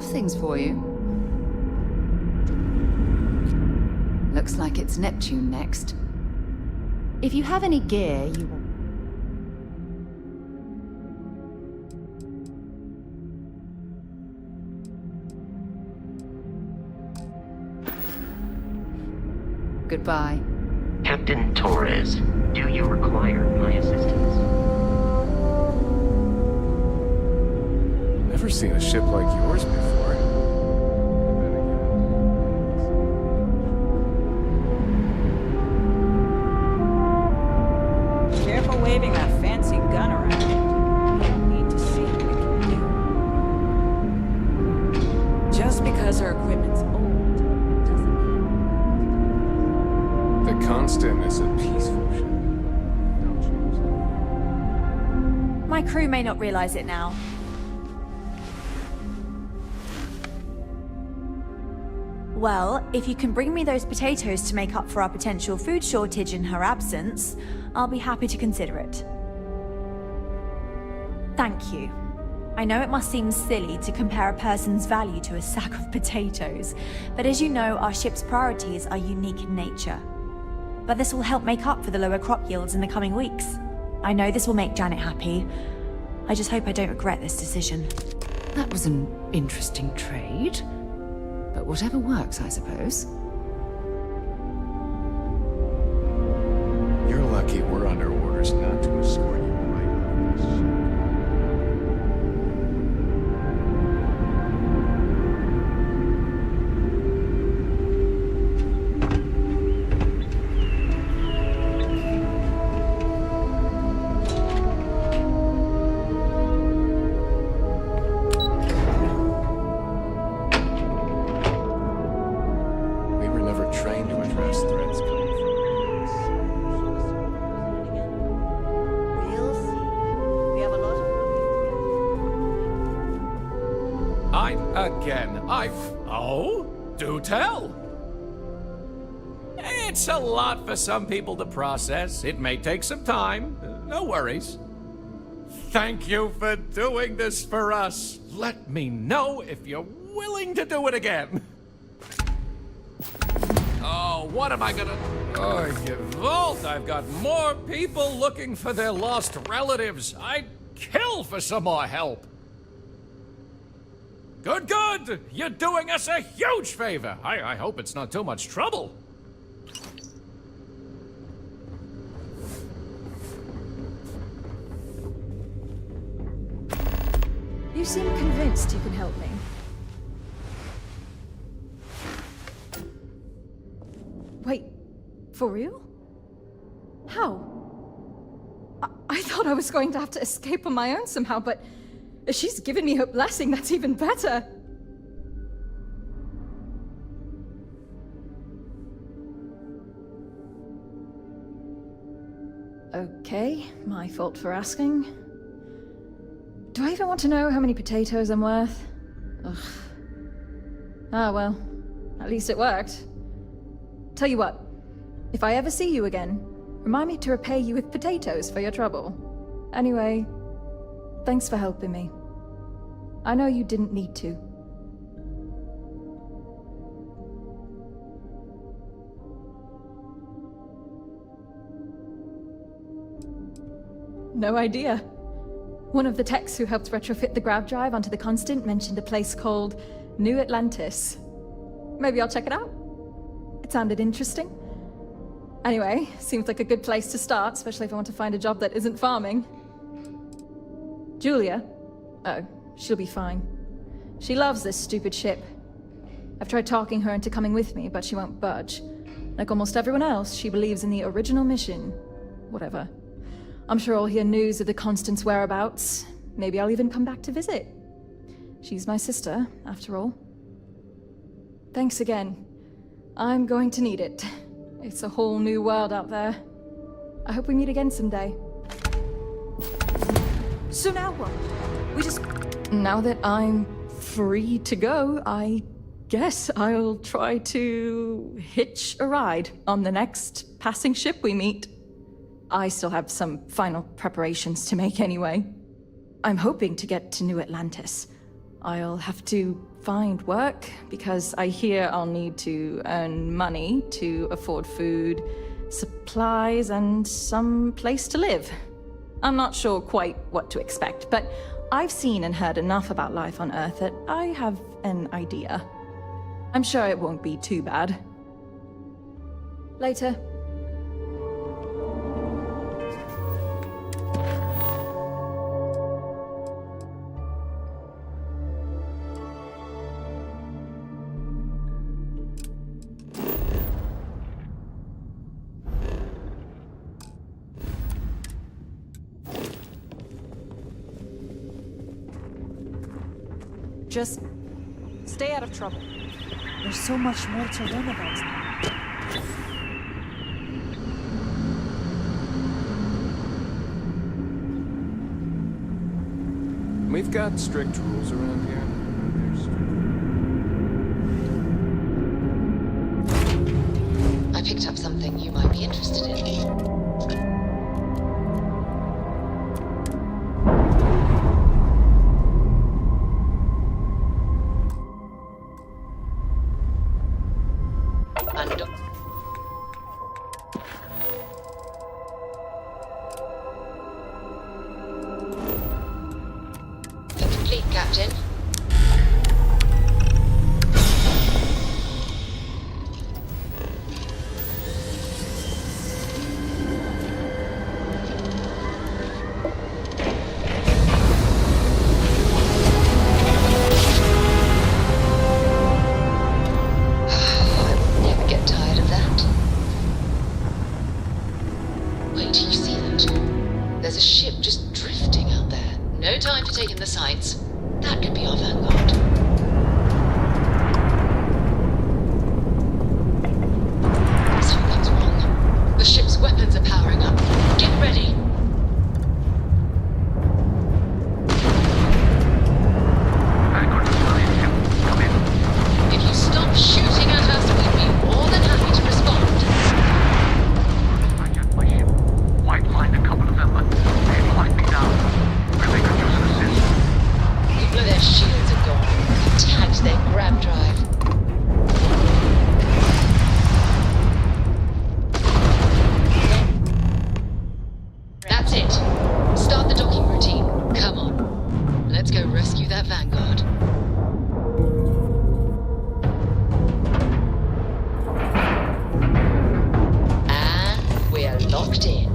things for you. Looks like it's Neptune next. If you have any gear, you will... Goodbye. Captain Torres, do you require my assistance? Never seen a ship like yours before. Careful waving that fancy gun around. You don't need to see what it can do. Just because our equipment's old doesn't mean The Constant is a peaceful ship. Don't change that. My crew may not realize it now. Well, if you can bring me those potatoes to make up for our potential food shortage in her absence, I'll be happy to consider it. Thank you. I know it must seem silly to compare a person's value to a sack of potatoes, but as you know, our ship's priorities are unique in nature. But this will help make up for the lower crop yields in the coming weeks. I know this will make Janet happy. I just hope I don't regret this decision. That was an interesting trade. But whatever works, I suppose. You're lucky we're under orders not to escort you right off this ship. We were never trained to address threats coming from we'll see. We have a lot of... Oh? Do tell! It's a lot for some people to process. It may take some time. No worries. Thank you for doing this for us. Let me know if you're willing to do it again. Oh, what am I gonna... Oh, Gewalt, I've got more people looking for their lost relatives. I'd kill for some more help. Good, good! You're doing us a huge favor. I hope it's not too much trouble. You seem convinced you can help me. Wait, for real? How? I thought I was going to have to escape on my own somehow, but if she's given me her blessing, that's even better. Okay, my fault for asking. Do I even want to know how many potatoes I'm worth? Ugh. Ah, well, at least it worked. Tell you what, if I ever see you again, remind me to repay you with potatoes for your trouble. Anyway, thanks for helping me. I know you didn't need to. No idea. One of the techs who helped retrofit the grav drive onto the Constant mentioned a place called New Atlantis. Maybe I'll check it out. It sounded interesting. Anyway, seems like a good place to start, especially if I want to find a job that isn't farming. Julia? Oh, she'll be fine. She loves this stupid ship. I've tried talking her into coming with me, but she won't budge. Like almost everyone else, she believes in the original mission. Whatever. I'm sure I'll hear news of the Constant's whereabouts. Maybe I'll even come back to visit. She's my sister, after all. Thanks again. I'm going to need it. It's a whole new world out there. I hope we meet again someday. So now what? We just... Now that I'm free to go, I guess I'll try to hitch a ride on the next passing ship we meet. I still have some final preparations to make anyway. I'm hoping to get to New Atlantis. I'll have to find work, because I hear I'll need to earn money to afford food, supplies, and some place to live. I'm not sure quite what to expect, but I've seen and heard enough about life on Earth that I have an idea. I'm sure it won't be too bad. Later. Just stay out of trouble. There's so much more to learn about now. We've got strict rules around here. I picked up something you might be interested in. Complete, Captain. I will never get tired of that. Wait, do you see that? There's a ship just drifting out there. No time to take in the sights. That could be our vanguard. Something's wrong. The ship's weapons are powering up. Get ready. Vanguard civilian, come in. If you stop shooting at us, we'd be more than happy to respond. I got my ship. White lined a couple of them, but they locked me down. Where they could use an assist. Even their shields are gone. Tagged their grab drive. That's it. Start the docking routine. Come on. Let's go rescue that vanguard. And we're locked in.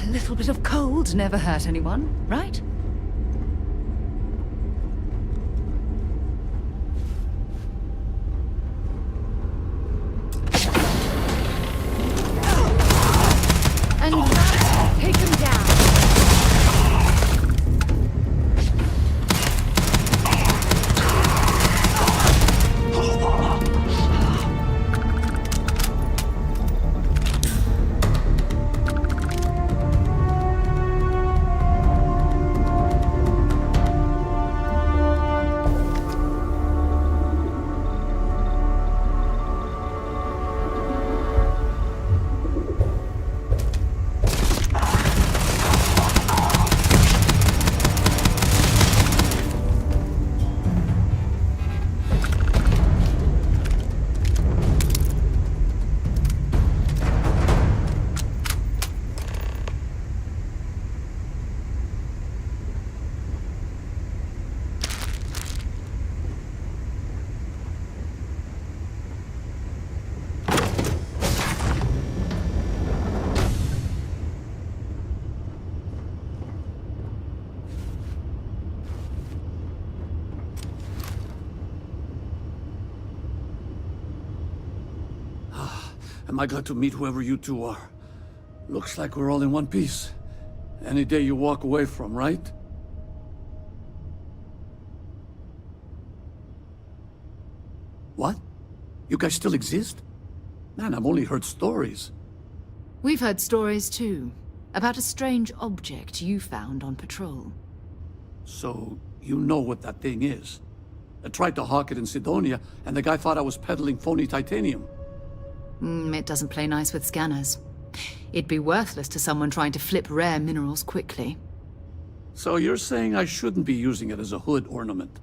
A little bit of cold never hurt anyone, right? And take him down. Am I glad to meet whoever you two are? Looks like we're all in one piece. Any day you walk away from, right? What? You guys still exist? Man, I've only heard stories. We've heard stories too, about a strange object you found on patrol. So, you know what that thing is? I tried to hawk it in Sidonia, and the guy thought I was peddling phony titanium. It doesn't play nice with scanners. It'd be worthless to someone trying to flip rare minerals quickly. So you're saying I shouldn't be using it as a hood ornament?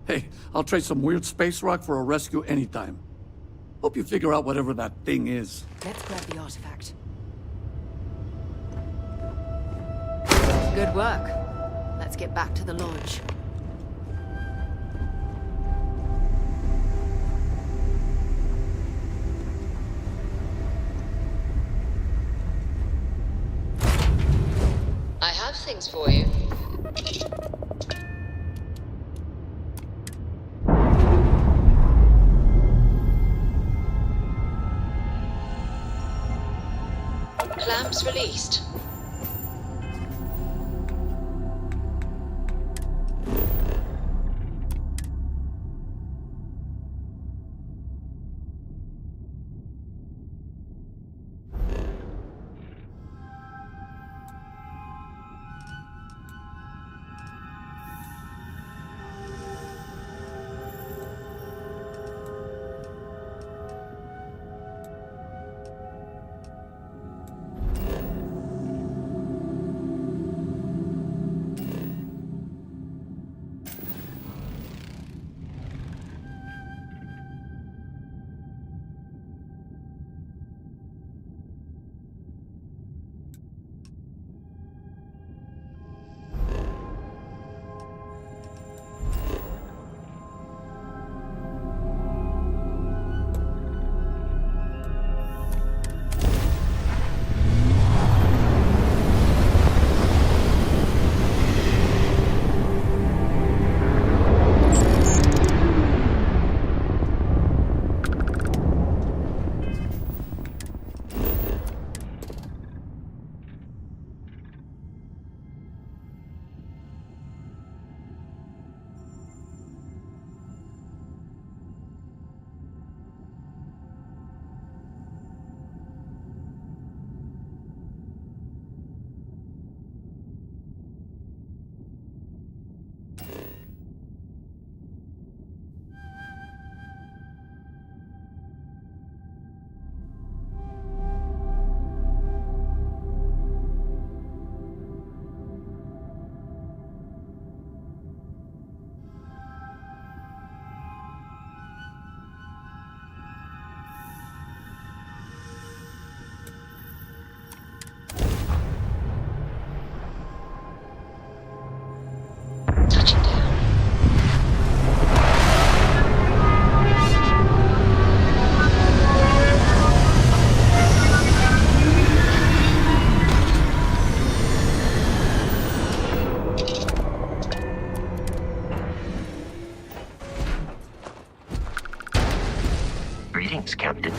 Hey, I'll trade some weird space rock for a rescue anytime. Hope you figure out whatever that thing is. Let's grab the artifact. Good work. Let's get back to the lodge. I have things for you. Clamps released. Greetings, Captain.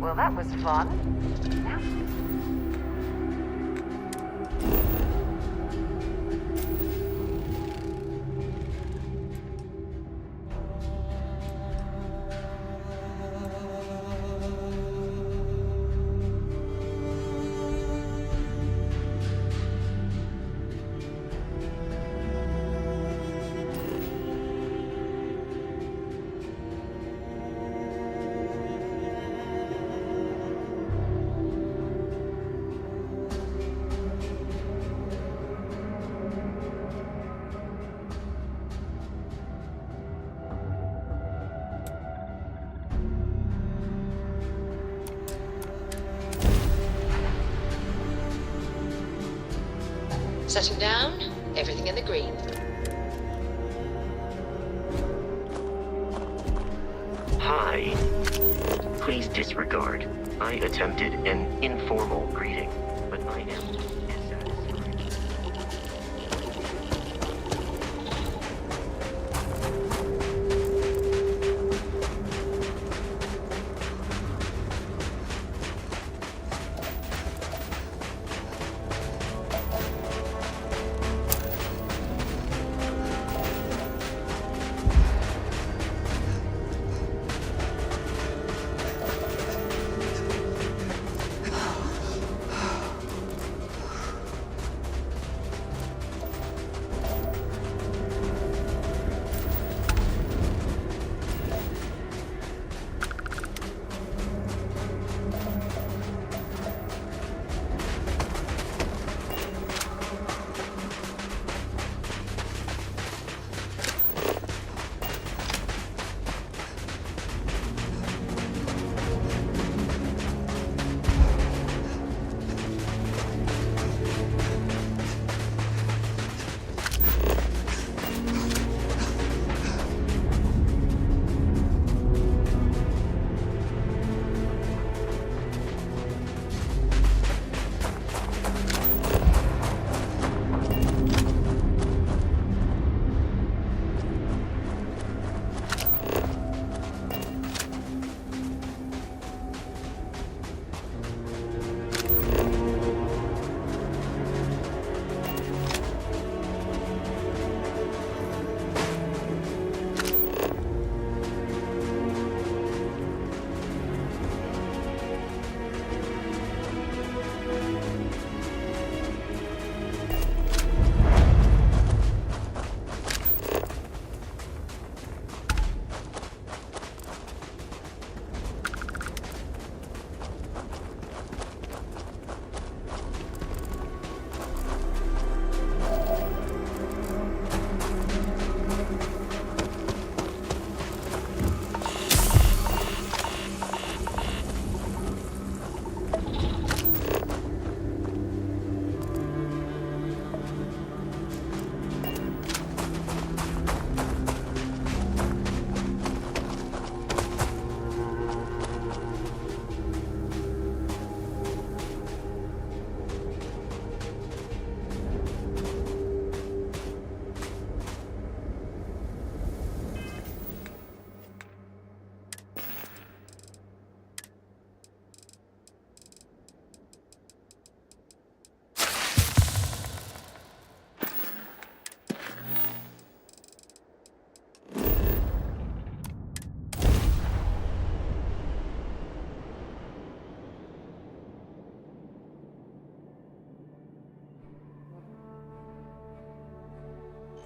Well, that was fun. Setting down, everything in the green. Hi. Please disregard. I attempted an informal greeting, but I am dissatisfied.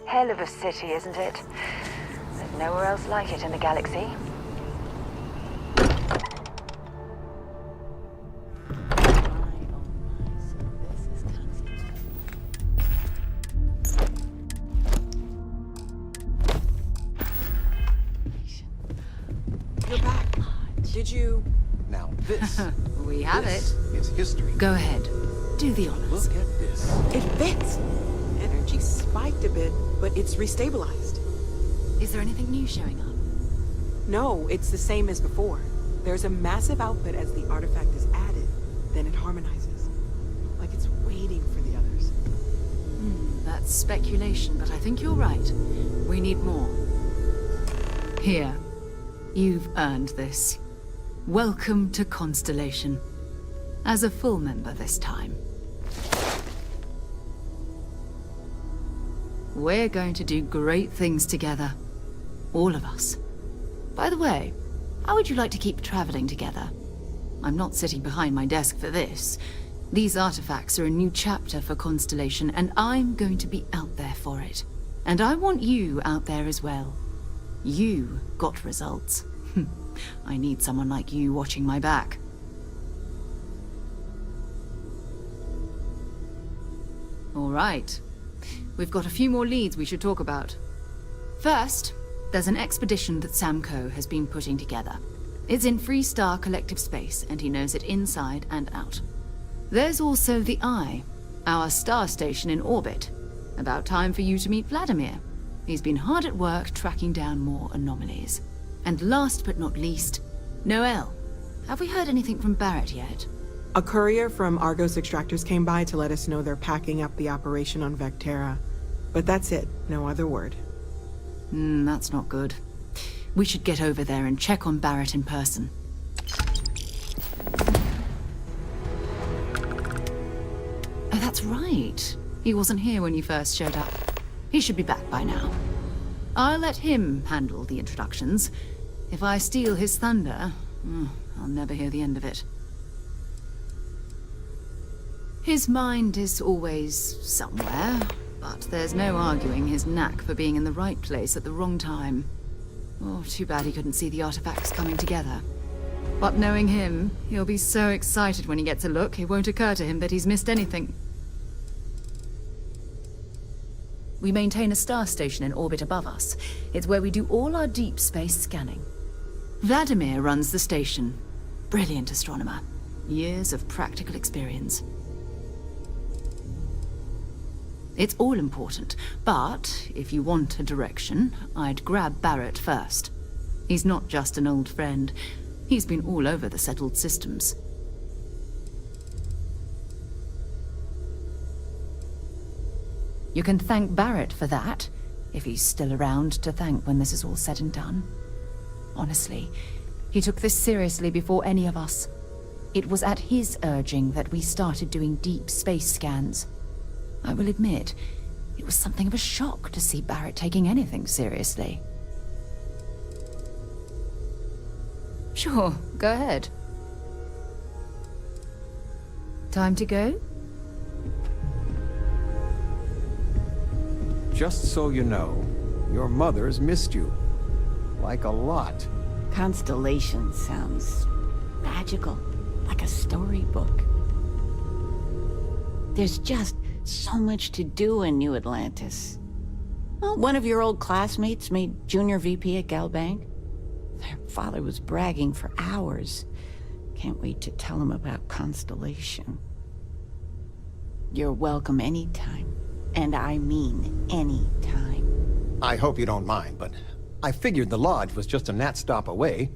Hell of a city, isn't it? There's nowhere else like it in the galaxy. You're back. Did you? Now this. We have this it. is history. Go ahead. Do the honors. Look at this. It fits. Energy spiked a bit, but it's restabilized. Is there anything new showing up? No, it's the same as before. There's a massive output as the artifact is added, then it harmonizes. Like it's waiting for the others. That's speculation, but I think you're right. We need more. Here. You've earned this. welcome to Constellation. As a full member this time. We're going to do great things together. All of us. By the way, how would you like to keep traveling together? I'm not sitting behind my desk for this. These artifacts are a new chapter for Constellation, and I'm going to be out there for it. And I want you out there as well. You got results. I need someone like you watching my back. All right. We've got a few more leads we should talk about. First, there's an expedition that Samco has been putting together. It's in Freestar Collective Space, and he knows it inside and out. There's also the Eye, our star station in orbit. About time for you to meet Vladimir. He's been hard at work tracking down more anomalies. And last but not least, Noel. Have we heard anything from Barrett yet? A courier from Argos Extractors came by to let us know they're packing up the operation on Vectera. But that's it, no other word. That's not good. We should get over there and check on Barrett in person. Oh, that's right. He wasn't here when you first showed up. He should be back by now. I'll let him handle the introductions. If I steal his thunder, I'll never hear the end of it. His mind is always somewhere, but there's no arguing his knack for being in the right place at the wrong time. Oh, too bad he couldn't see the artifacts coming together. But knowing him, he'll be so excited when he gets a look, it won't occur to him that he's missed anything. We maintain a star station in orbit above us. It's where we do all our deep space scanning. Vladimir runs the station. Brilliant astronomer. Years of practical experience. It's all important, but if you want a direction, I'd grab Barrett first. He's not just an old friend. He's been all over the settled systems. You can thank Barrett for that, if he's still around to thank when this is all said and done. Honestly, he took this seriously before any of us. It was at his urging that we started doing deep space scans. I will admit, it was something of a shock to see Barrett taking anything seriously. Sure, go ahead. Time to go? Just so you know, your mother's missed you. Like a lot. Constellation sounds magical, like a storybook. There's just so much to do in New Atlantis. Well, one of your old classmates made junior VP at Galbank. Their father was bragging for hours. Can't wait to tell him about Constellation. You're welcome anytime. And I mean anytime. I hope you don't mind, but I figured the lodge was just a gnat stop away.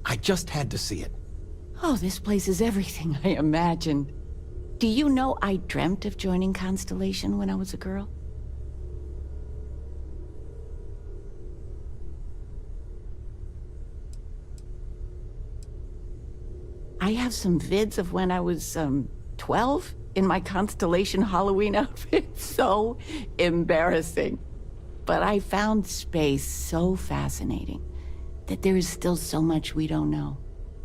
I just had to see it. Oh, this place is everything I imagined. Do you know I dreamt of joining Constellation when I was a girl? I have some vids of when I was, 12 in my Constellation Halloween outfit. So embarrassing. But I found space so fascinating that there is still so much we don't know.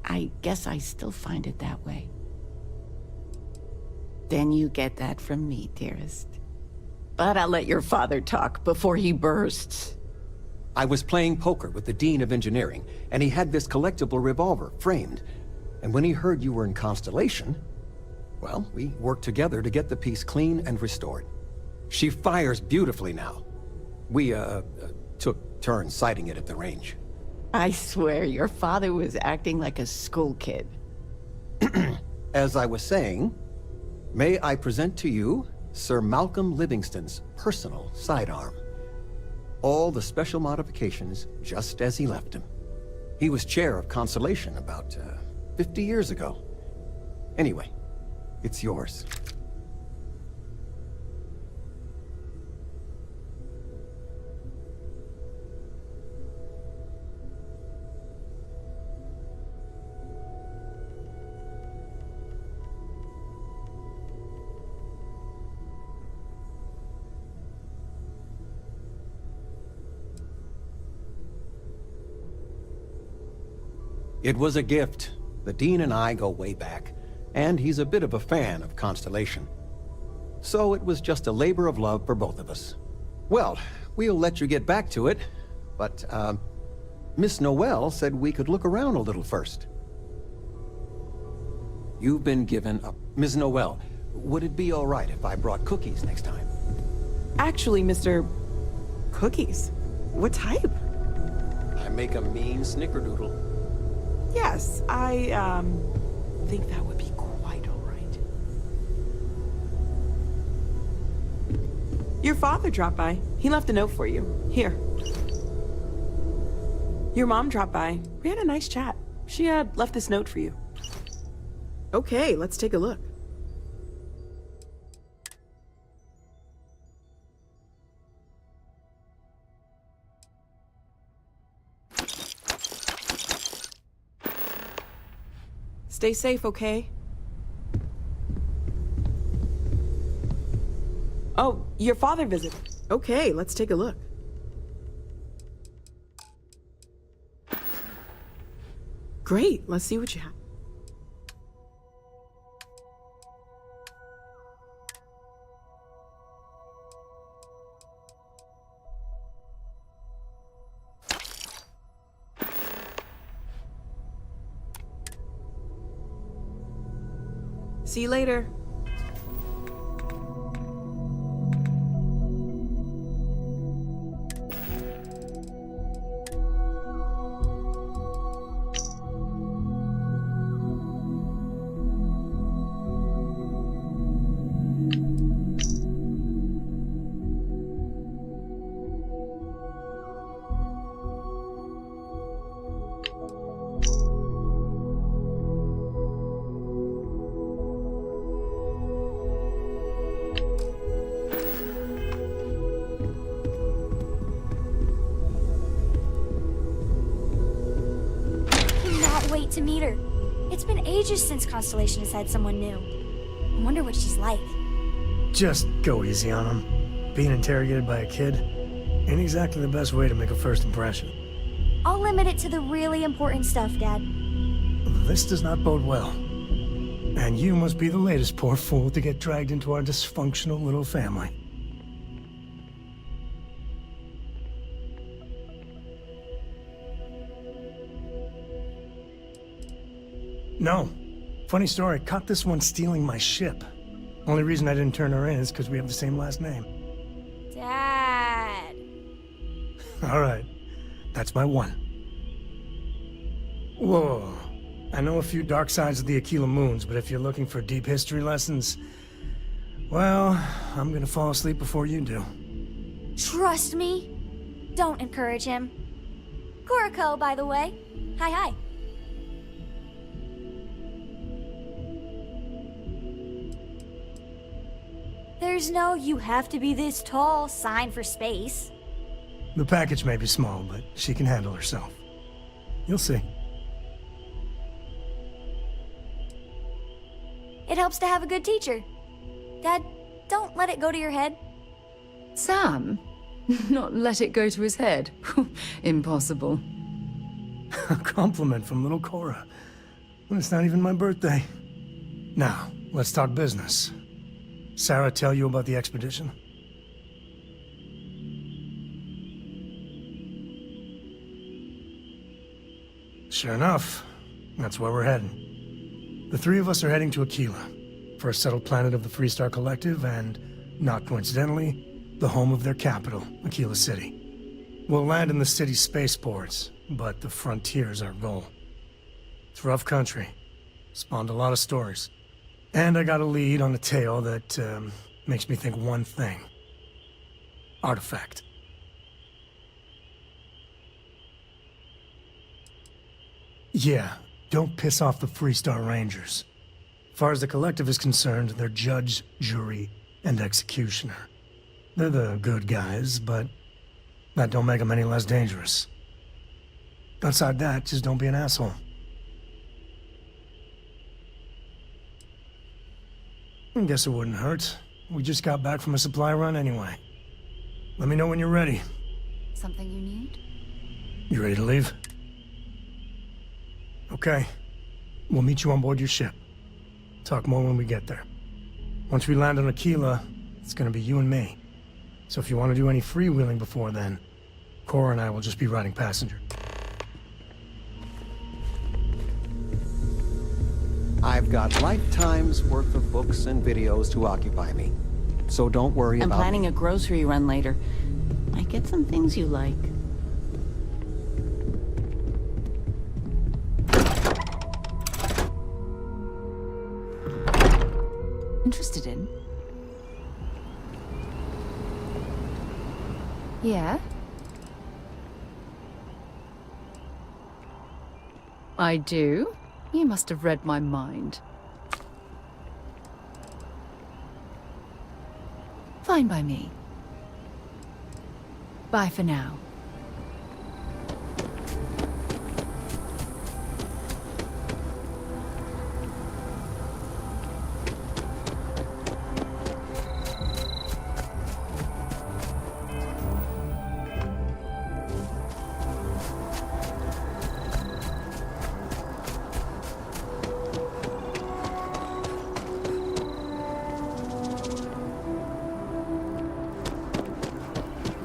I guess I still find it that way. Then you get that from me, dearest. But I'll let your father talk before he bursts. I was playing poker with the Dean of Engineering, and he had this collectible revolver, framed. And when he heard you were in Constellation, well, we worked together to get the piece clean and restored. She fires beautifully now. We, took turns sighting it at the range. I swear, your father was acting like a school kid. As I was saying, may I present to you Sir Malcolm Livingston's personal sidearm. All the special modifications just as he left him. He was chair of Constellation about 50 years ago. Anyway, it's yours. It was a gift. The Dean and I go way back, and he's a bit of a fan of Constellation. So it was just a labor of love for both of us. Well, we'll let you get back to it, but, Miss Noel said we could look around a little first. You've been given a... Ms. Noel, would it be all right if I brought cookies next time? Actually, Mr. Cookies. What type? I make a mean snickerdoodle. Yes, I, think that would be quite all right. Your father dropped by. He left a note for you. Here. Your mom dropped by. We had a nice chat. She, left this note for you. Okay, let's take a look. Stay safe, okay? Oh, your father visited. Okay, let's take a look. Great, let's see what you have. See you later. Wait to meet her. It's been ages since Constellation has had someone new. I wonder what she's like. Just go easy on him. Being interrogated by a kid ain't exactly the best way to make a first impression. I'll limit it to the really important stuff, Dad. This does not bode well. And you must be the latest poor fool to get dragged into our dysfunctional little family. No. Funny story, caught this one stealing my ship. Only reason I didn't turn her in is because we have the same last name. Dad. All right. That's my one. Whoa. I know a few dark sides of the Aquila Moons, but if you're looking for deep history lessons, well, I'm gonna fall asleep before you do. Trust me. Don't encourage him. Kuriko, by the way. Hi. There's no "you have to be this tall" sign for space. The package may be small, but she can handle herself. You'll see. It helps to have a good teacher. Dad, don't let it go to your head. Sam? Not let it go to his head? Impossible. A compliment from little Cora. Well, it's not even my birthday. Now, let's talk business. Sarah tell you about the expedition? Sure enough, that's where we're heading. The three of us are heading to Aquila, first settled planet of the Freestar Collective and, not coincidentally, the home of their capital, Aquila City. We'll land in the city's spaceports, but the frontier's our goal. It's rough country. Spawned a lot of stories. And I got a lead on a tale that makes me think one thing. Artifact. Yeah, don't piss off the Freestar Rangers. As far as the Collective is concerned, they're judge, jury, and executioner. They're the good guys, but that don't make them any less dangerous. Outside that, just don't be an asshole. I guess it wouldn't hurt. We just got back from a supply run anyway. Let me know when you're ready. Something you need? You ready to leave? Okay. We'll meet you on board your ship. Talk more when we get there. Once we land on Aquila, it's gonna be you and me. So if you want to do any freewheeling before then, Cora and I will just be riding passenger. I've got lifetime's worth of books and videos to occupy me. So don't worry I'm about planning me. a grocery run later. Might get some things you like. Interested in? Yeah? I do. You must have read my mind. Fine by me. Bye for now.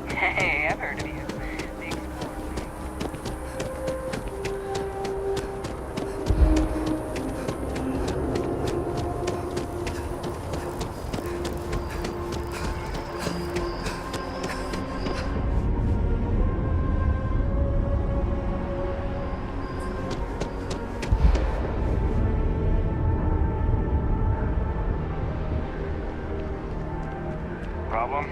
Hey, I've heard of you. Problem?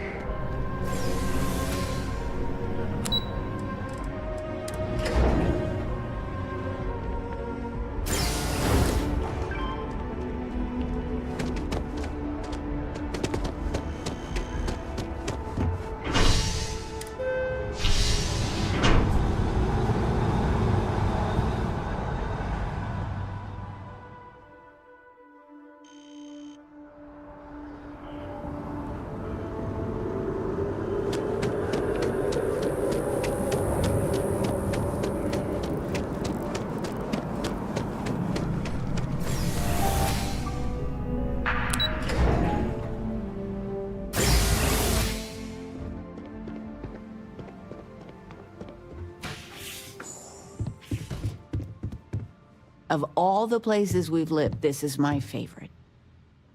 Of all the places we've lived, this is my favorite.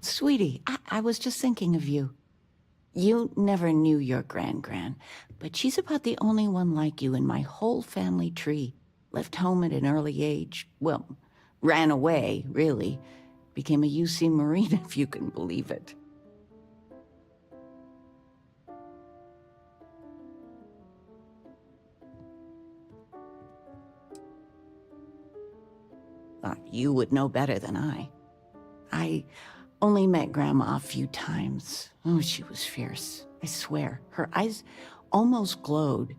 Sweetie, I was just thinking of you. You never knew your gran-gran, but she's about the only one like you in my whole family tree. Left home at an early age. Well, ran away, really. Became a UC Marine, if you can believe it. Thought you would know better than I. I only met Grandma a few times. Oh, she was fierce. I swear, her eyes almost glowed.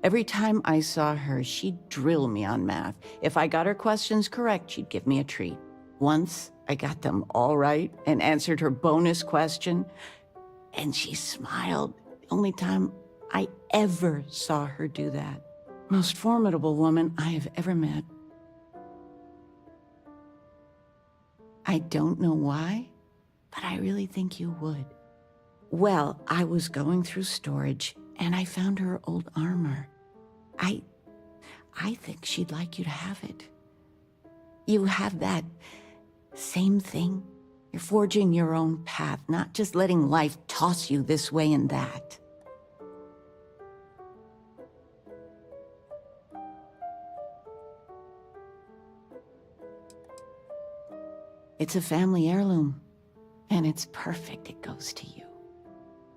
Every time I saw her, she'd drill me on math. If I got her questions correct, she'd give me a treat. Once, I got them all right and answered her bonus question, and she smiled. The only time I ever saw her do that. Most formidable woman I have ever met. I don't know why, but I really think you would. Well, I was going through storage, and I found her old armor. I think she'd like you to have it. You have that same thing. You're forging your own path, not just letting life toss you this way and that. It's a family heirloom, and it's perfect. It goes to you.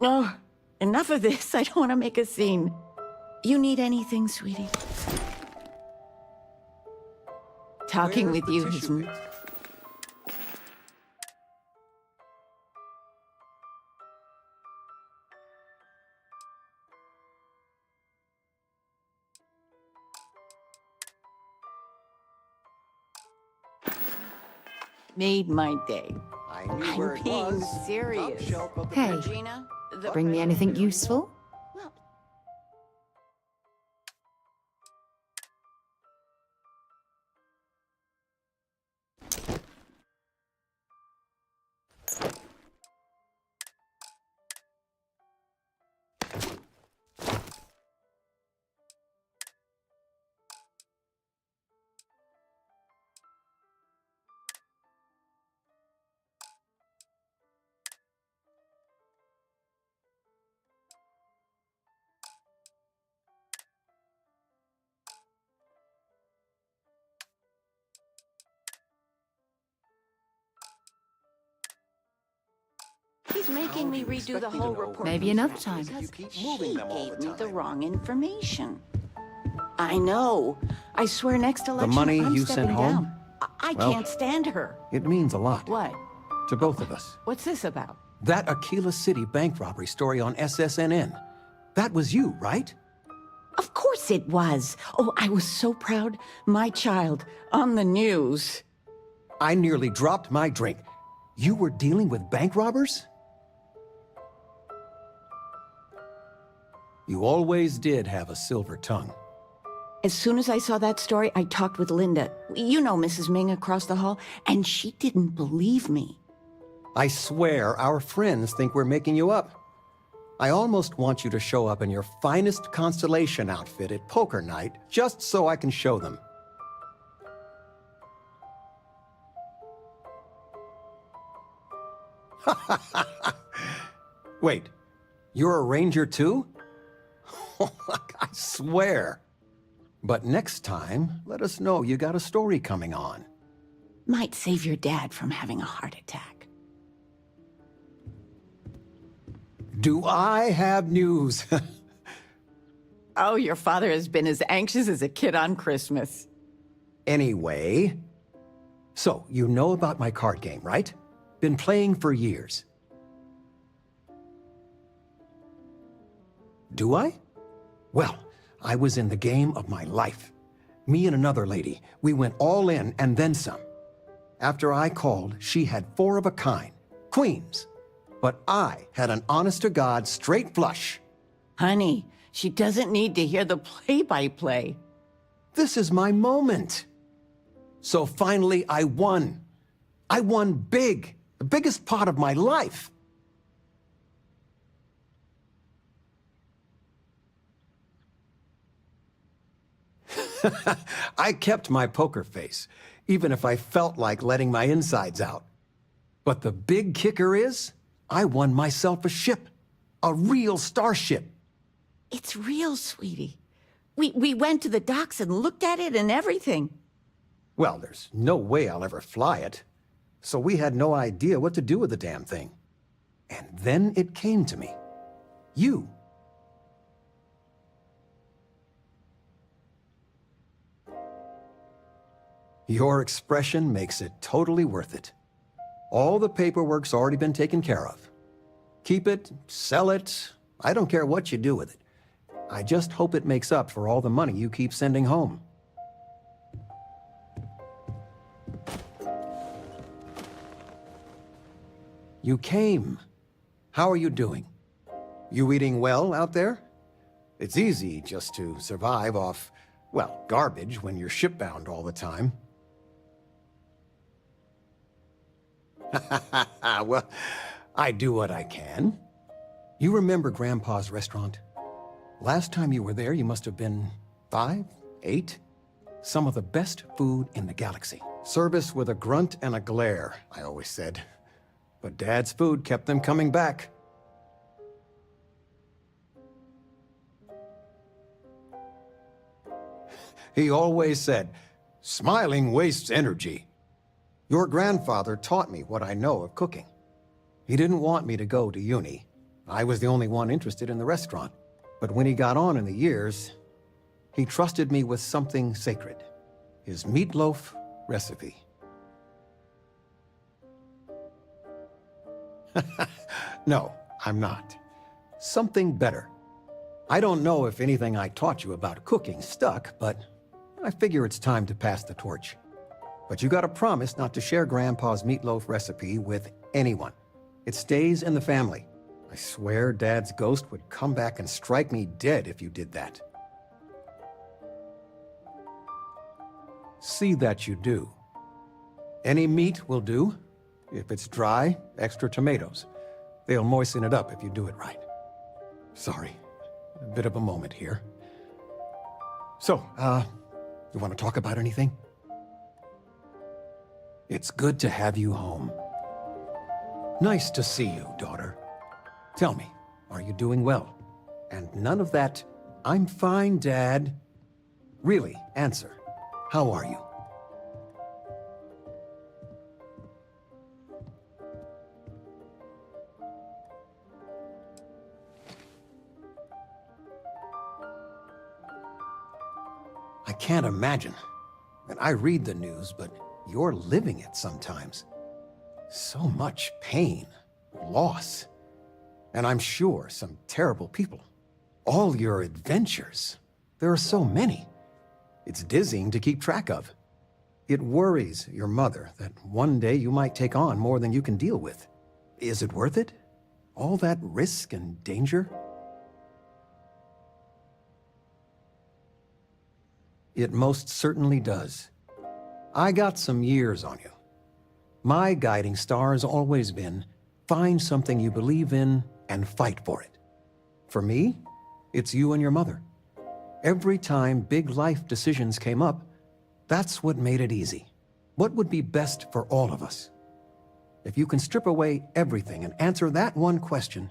Oh, enough of this. I don't want to make a scene. You need anything, sweetie? Talking with you is... made my day. I knew where it being was. serious. Top shelf of the Hey, Regina, bring me anything useful? Well, She's making me redo the whole report. Maybe another time. Because she gave me the wrong information. I know. I swear next election money I'm you stepping sent home? down. I Well- can't stand her. It means a lot. What? To both of us. What's this about? That Aquila City bank robbery story on SSNN. That was you, right? Of course it was. Oh, I was so proud. My child on the news. I nearly dropped my drink. You were dealing with bank robbers? You always did have a silver tongue. As soon as I saw that story, I talked with Linda. You know Mrs. Ming across the hall, and she didn't believe me. I swear our friends think we're making you up. I almost want you to show up in your finest constellation outfit at poker night, just so I can show them. Wait, you're a ranger too? I swear. But next time, let us know you got a story coming on. Might save your dad from having a heart attack. Do I have news? Oh, your father has been as anxious as a kid on Christmas. Anyway, so you know about my card game, right? Been playing for years. Do I? Well, I was in the game of my life. Me and another lady, we went all in and then some. After I called, she had 4 of a kind, queens. But I had an honest-to-God straight flush. Honey, she doesn't need to hear the play-by-play. This is my moment. So finally, I won. I won big, the biggest pot of my life. I kept my poker face, even if I felt like letting my insides out. But the big kicker is, I won myself a ship. A real starship. It's real, sweetie. We went to the docks and looked at it and everything. Well, there's no way I'll ever fly it. So we had no idea what to do with the damn thing. And then it came to me. You. Your expression makes it totally worth it. All the paperwork's already been taken care of. Keep it, sell it, I don't care what you do with it. I just hope it makes up for all the money you keep sending home. You came. How are you doing? You eating well out there? It's easy just to survive off, well, garbage when you're shipbound all the time. Well, I do what I can. You remember Grandpa's restaurant? Last time you were there, you must have been 5, 8? Some of the best food in the galaxy. Service with a grunt and a glare, I always said. But Dad's food kept them coming back. He always said, smiling wastes energy. Your grandfather taught me what I know of cooking. He didn't want me to go to uni. I was the only one interested in the restaurant. But when he got on in the years, he trusted me with something sacred. His meatloaf recipe. No, I'm not. Something better. I don't know if anything I taught you about cooking stuck, but I figure it's time to pass the torch. But you gotta promise not to share Grandpa's meatloaf recipe with anyone. It stays in the family. I swear Dad's ghost would come back and strike me dead if you did that. See that you do. Any meat will do. If it's dry, extra tomatoes. They'll moisten it up if you do it right. Sorry, a bit of a moment here. So, you want to talk about anything? It's good to have you home. Nice to see you, daughter. Tell me, are you doing well? And none of that, I'm fine, Dad. Really, answer. How are you? can't imagine. And I read the news, but you're living it sometimes. So much pain, loss, and I'm sure some terrible people. All your adventures. There are so many. It's dizzying to keep track of. It worries your mother that one day you might take on more than you can deal with. Is it worth it? All that risk and danger? It most certainly does. I got some years on you. My guiding star has always been, find something you believe in and fight for it. For me, it's you and your mother. Every time big life decisions came up, that's what made it easy. What would be best for all of us? If you can strip away everything and answer that one question,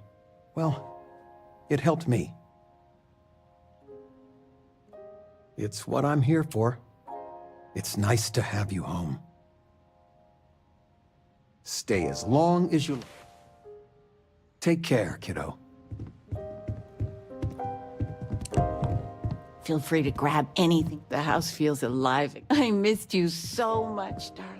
well, it helped me. It's what I'm here for. It's nice to have you home. Stay as long as you... Take care, kiddo. Feel free to grab anything. The house feels alive. I missed you so much, darling.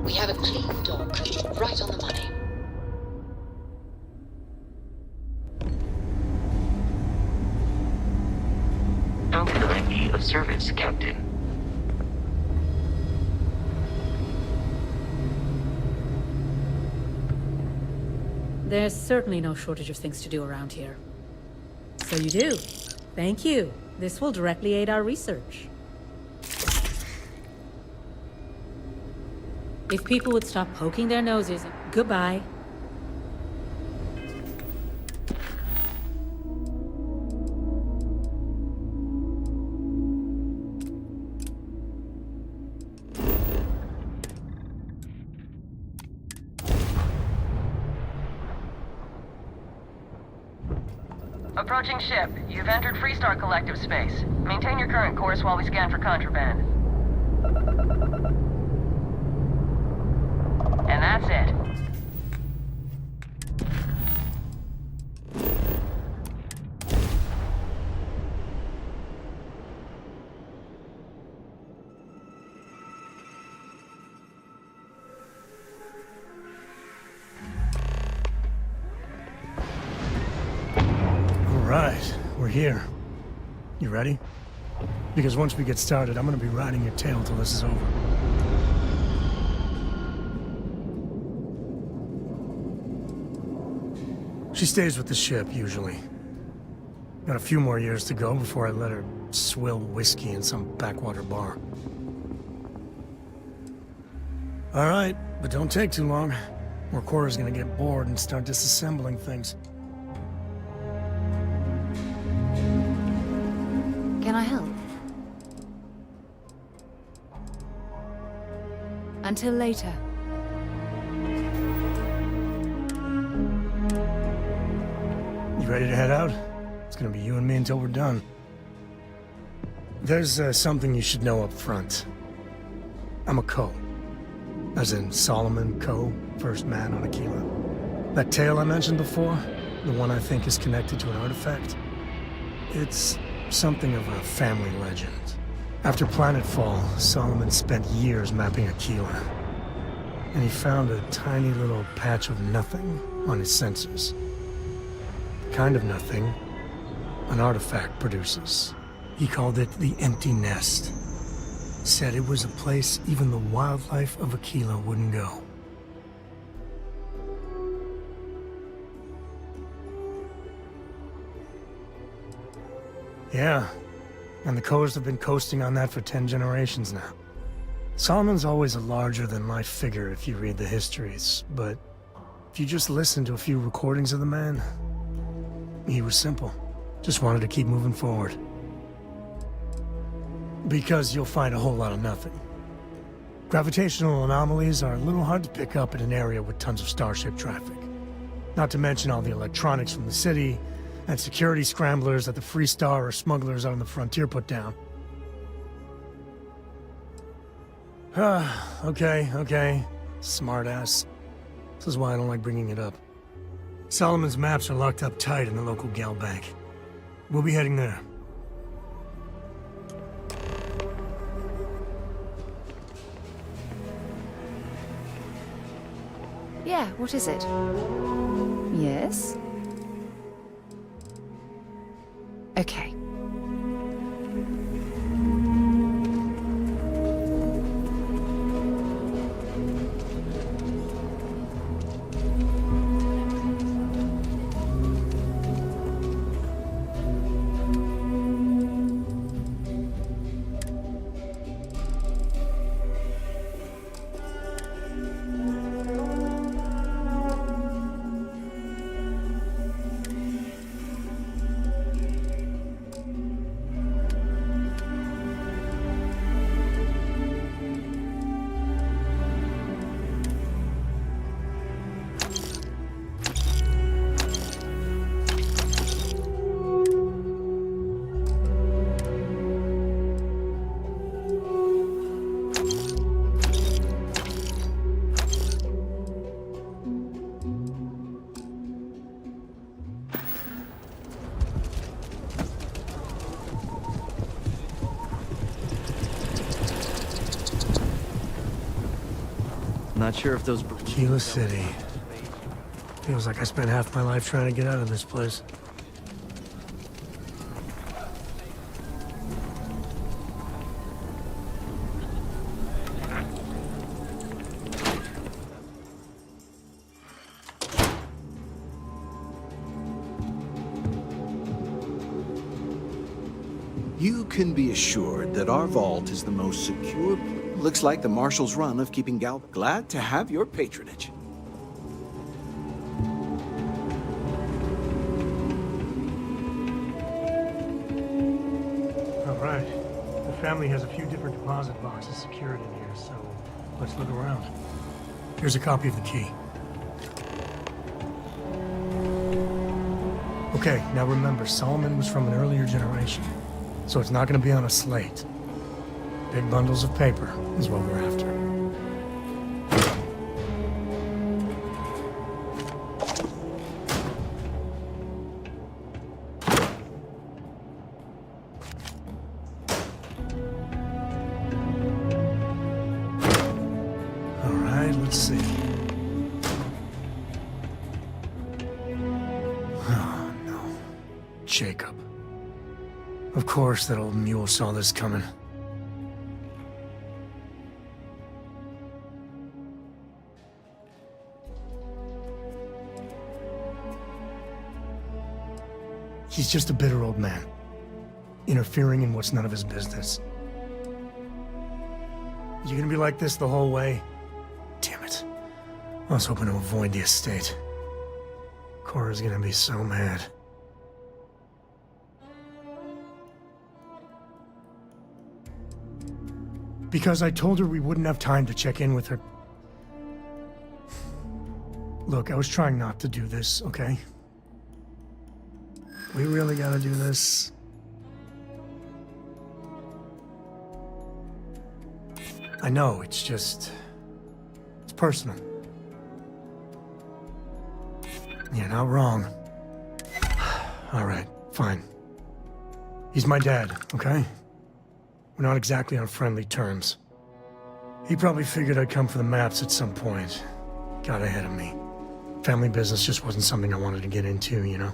We have a clean dock, right on the money. How can I be of service, Captain? There's certainly no shortage of things to do around here. So you do. Thank you. This will directly aid our research. If people would stop poking their noses, goodbye. Approaching ship. You've entered Freestar Collective space. Maintain your current course while we scan for contraband. And that's it. All right, we're here. You ready? Because once we get started, I'm gonna be riding your tail till this is over. She stays with the ship, usually. Got a few more years to go before I let her swill whiskey in some backwater bar. All right, but don't take too long, or Cora's gonna get bored and start disassembling things. Can I help? Until later. You ready to head out? It's gonna be you and me until we're done. There's something you should know up front. I'm a Co. As in Solomon Co., first man on Aquila. That tale I mentioned before, the one I think is connected to an artifact, it's something of a family legend. After planetfall, Solomon spent years mapping Aquila, and he found a tiny little patch of nothing on his sensors. The kind of nothing an artifact produces. He called it the Empty Nest. Said it was a place even the wildlife of Aquila wouldn't go. Yeah, and the Coast have been coasting on that for 10 generations now. Solomon's always a larger-than-life figure if you read the histories, but if you just listen to a few recordings of the man, he was simple. Just wanted to keep moving forward. Because you'll find a whole lot of nothing. Gravitational anomalies are a little hard to pick up in an area with tons of starship traffic. Not to mention all the electronics from the city, and security scramblers that the Free Star or smugglers out on the frontier put down. Okay. Smartass. This is why I don't like bringing it up. Solomon's maps are locked up tight in the local gal bank. We'll be heading there. Yeah, what is it? Yes? Okay. Not sure if those... Aquila City. Feels like I spent half my life trying to get out of this place. You can be assured that our vault is the most secure. Looks like the Marshal's run of keeping Gal. Glad to have your patronage. All right. The family has a few different deposit boxes secured in here, so let's look around. Here's a copy of the key. Okay, now remember, Solomon was from an earlier generation, so it's not going to be on a slate. Big bundles of paper is what we're after. All right, let's see. Oh, no. Jacob. Of course that old mule saw this coming. He's just a bitter old man, interfering in what's none of his business. You gonna be like this the whole way? Damn it. I was hoping to avoid the estate. Cora's gonna be so mad. Because I told her we wouldn't have time to check in with her. Look, I was trying not to do this, okay? We really gotta do this. I know, it's just... it's personal. You're not wrong. Alright, fine. He's my dad, okay? We're not exactly on friendly terms. He probably figured I'd come for the maps at some point. Got ahead of me. Family business just wasn't something I wanted to get into, you know?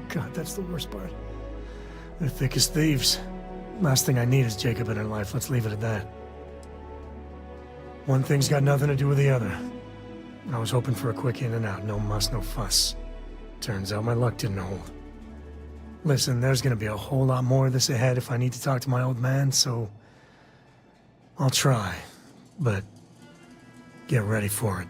God, that's the worst part. They're thick as thieves. Last thing I need is Jacob in her life. Let's leave it at that. One thing's got nothing to do with the other. I was hoping for a quick in and out. No muss, no fuss. Turns out my luck didn't hold. Listen, there's gonna be a whole lot more of this ahead if I need to talk to my old man, so... I'll try. But... get ready for it.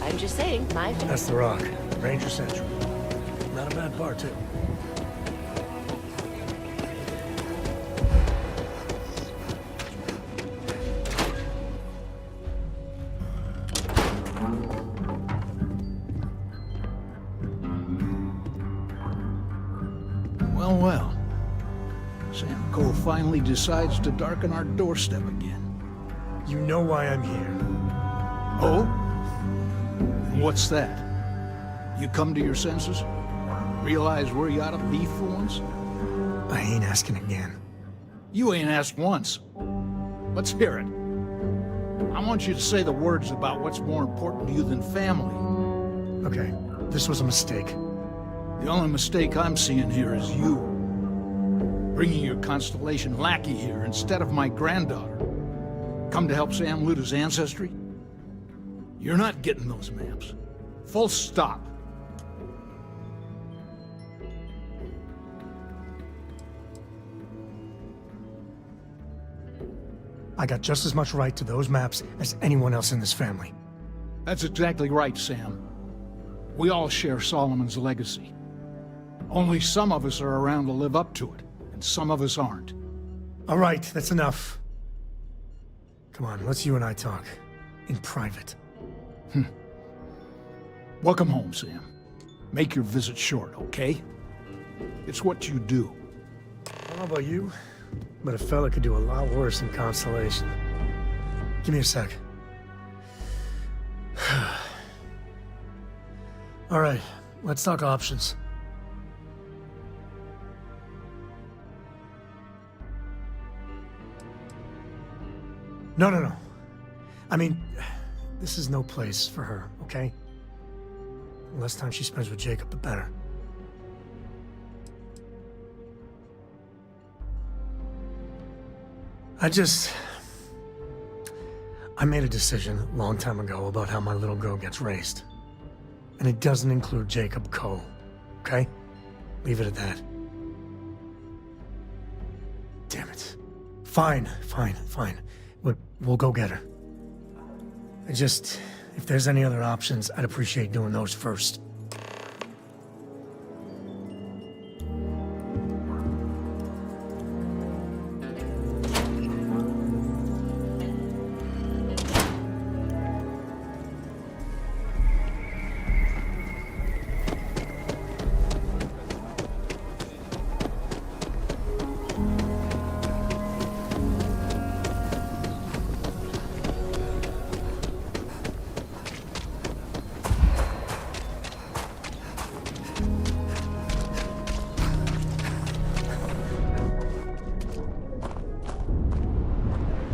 I'm just saying, my... That's the Rock. Ranger Central. Not a bad bar, too. Well, well. Sam Cole finally decides to darken our doorstep again. You know why I'm here. Oh? What's that? You come to your senses? Realize where you ought to be for once? I ain't asking again. You ain't asked once. Let's hear it. I want you to say the words about what's more important to you than family. Okay, this was a mistake. The only mistake I'm seeing here is you. Bringing your Constellation lackey here instead of my granddaughter. Come to help Sam loot his ancestry? You're not getting those maps. Full stop. I got just as much right to those maps as anyone else in this family. That's exactly right, Sam. We all share Solomon's legacy. Only some of us are around to live up to it, and some of us aren't. All right, that's enough. Come on, let's you and I talk. In private. Welcome home, Sam. Make your visit short, okay? It's what you do. I don't know about you, but a fella could do a lot worse in Constellation. Give me a sec. All right, let's talk options. No. I mean, this is no place for her, okay? The less time she spends with Jacob, the better. I made a decision a long time ago about how my little girl gets raised. And it doesn't include Jacob Cole, okay? Leave it at that. Damn it. Fine. We'll go get her. If there's any other options, I'd appreciate doing those first.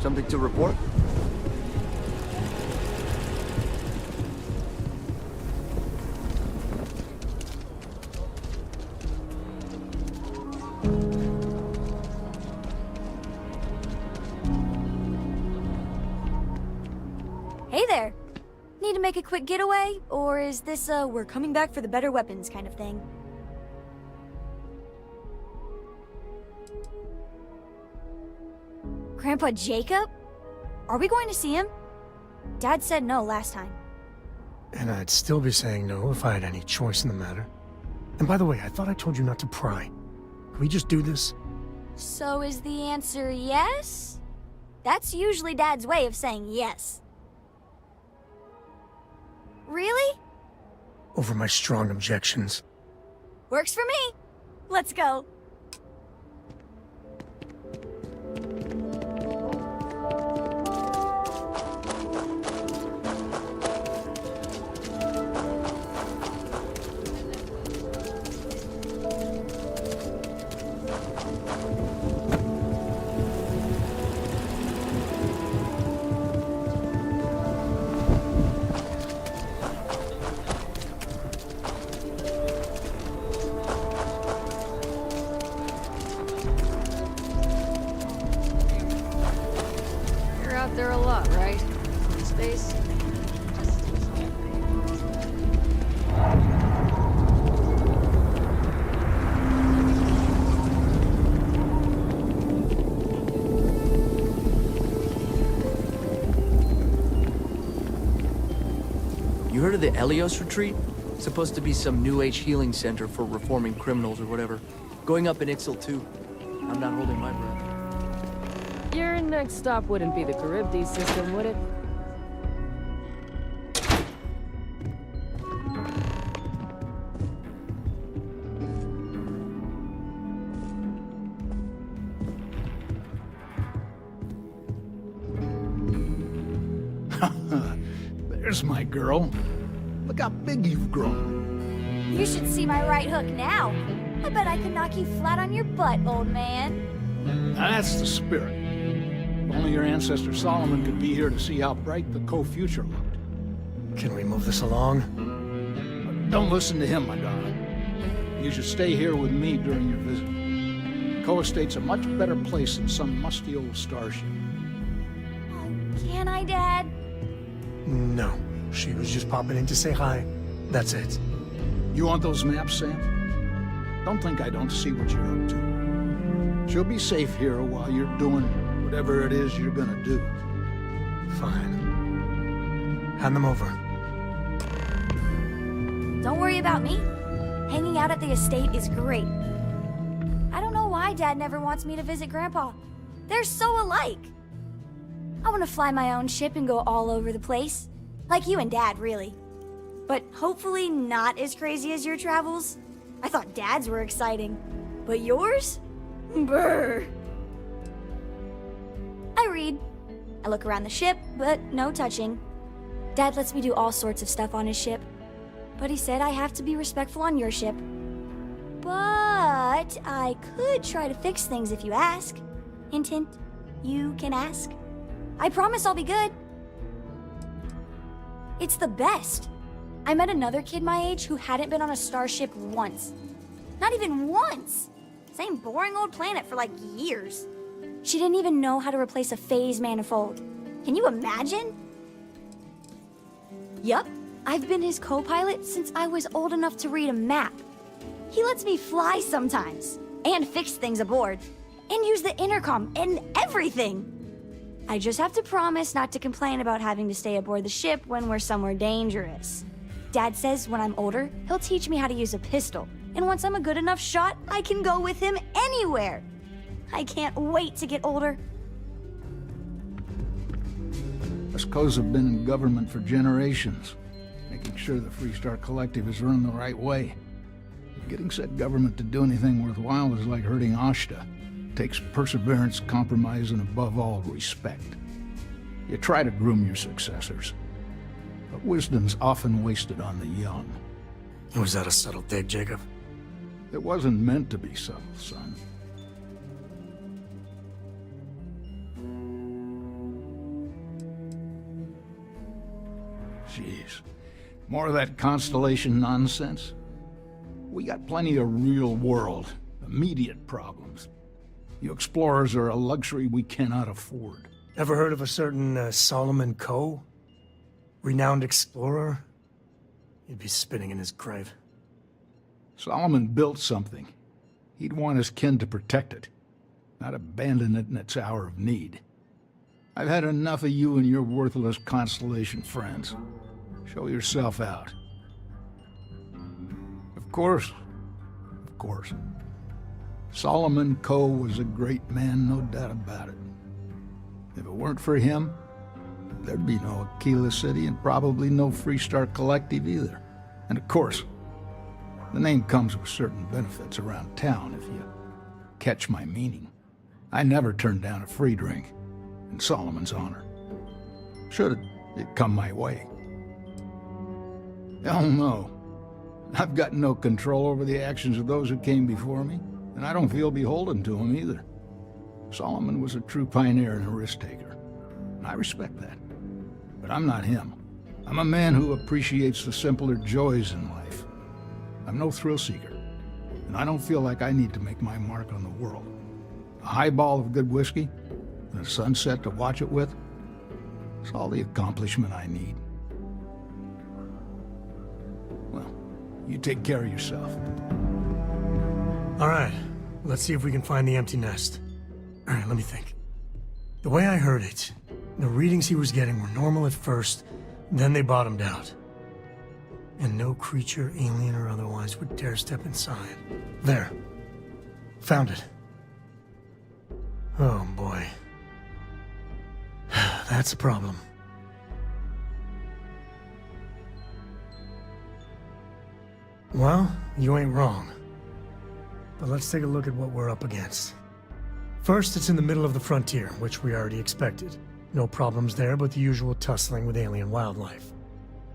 Something to report? Hey there. Need to make a quick getaway? Or is this a we're coming back for the better weapons kind of thing? Grandpa Jacob? Are we going to see him? Dad said no last time. And I'd still be saying no if I had any choice in the matter. And by the way, I thought I told you not to pry. Can we just do this? So is the answer yes? That's usually Dad's way of saying yes. Really? Over my strong objections. Works for me. Let's go. There a lot, right? In space? You heard of the Helios retreat? Supposed to be some new age healing center for reforming criminals or whatever. Going up in Ixel too. I'm not holding my breath. Your next stop wouldn't be the Charybdis system, would it? There's my girl. Look how big you've grown. You should see my right hook now. I bet I can knock you flat on your butt, old man. Now that's the spirit. If only your ancestor Solomon could be here to see how bright the co-future looked. Can we move this along? Don't listen to him, my darling. You should stay here with me during your visit. Co-estate's a much better place than some musty old starship. Can I, Dad? No. She was just popping in to say hi. That's it. You want those maps, Sam? Don't think I don't see what you're up to. She'll be safe here while you're doing whatever it is you're gonna do. Fine. Hand them over. Don't worry about me. Hanging out at the estate is great. I don't know why Dad never wants me to visit Grandpa. They're so alike. I want to fly my own ship and go all over the place. Like you and Dad, really. But hopefully not as crazy as your travels. I thought Dad's were exciting. But yours? Brr. I read. I look around the ship, but no touching. Dad lets me do all sorts of stuff on his ship. But he said I have to be respectful on your ship. But I could try to fix things if you ask. Hint, hint. You can ask. I promise I'll be good. It's the best. I met another kid my age who hadn't been on a starship once. Not even once. Same boring old planet for like years. She didn't even know how to replace a phase manifold. Can you imagine? Yup, I've been his co-pilot since I was old enough to read a map. He lets me fly sometimes, and fix things aboard, and use the intercom and everything. I just have to promise not to complain about having to stay aboard the ship when we're somewhere dangerous. Dad says when I'm older, he'll teach me how to use a pistol, and once I'm a good enough shot, I can go with him anywhere. I can't wait to get older. Us Co's have been in government for generations, making sure the Freestar Collective is run the right way. Getting said government to do anything worthwhile is like herding Ashta. Takes perseverance, compromise, and above all, respect. You try to groom your successors, but wisdom's often wasted on the young. Was that a subtle dig, Jacob? It wasn't meant to be subtle, son. Jeez. More of that constellation nonsense? We got plenty of real-world, immediate problems. You explorers are a luxury we cannot afford. Ever heard of a certain Solomon Co? renowned explorer, he'd be spinning in his grave. Solomon built something. He'd want his kin to protect it, not abandon it in its hour of need. I've had enough of you and your worthless Constellation friends. Show yourself out. Of course. Solomon Coe was a great man, no doubt about it. If it weren't for him, there'd be no Aquila City and probably no Freestar Collective either. And of course, the name comes with certain benefits around town, if you catch my meaning. I never turned down a free drink, in Solomon's honor. Should it come my way. Hell no. I've got no control over the actions of those who came before me, and I don't feel beholden to them either. Solomon was a true pioneer and a risk-taker, and I respect that. But I'm not him. I'm a man who appreciates the simpler joys in life. I'm no thrill-seeker, and I don't feel like I need to make my mark on the world. A highball of good whiskey, and a sunset to watch it with, it's all the accomplishment I need. Well, you take care of yourself. All right, let's see if we can find the empty nest. All right, let me think. The way I heard it, the readings he was getting were normal at first, then they bottomed out. And no creature, alien or otherwise, would dare step inside. There. Found it. Oh, boy. That's a problem. Well, you ain't wrong. But let's take a look at what we're up against. First, it's in the middle of the frontier, which we already expected. No problems there, but the usual tussling with alien wildlife.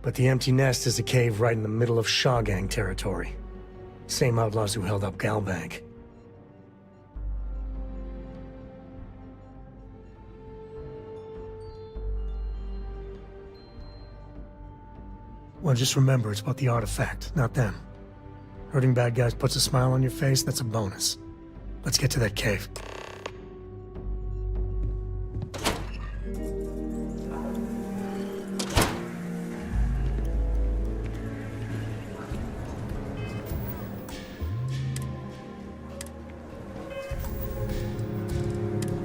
But the empty nest is a cave right in the middle of Shaw Gang territory. Same outlaws who held up Galbank. Well, just remember, it's about the artifact, not them. Hurting bad guys puts a smile on your face, that's a bonus. Let's get to that cave.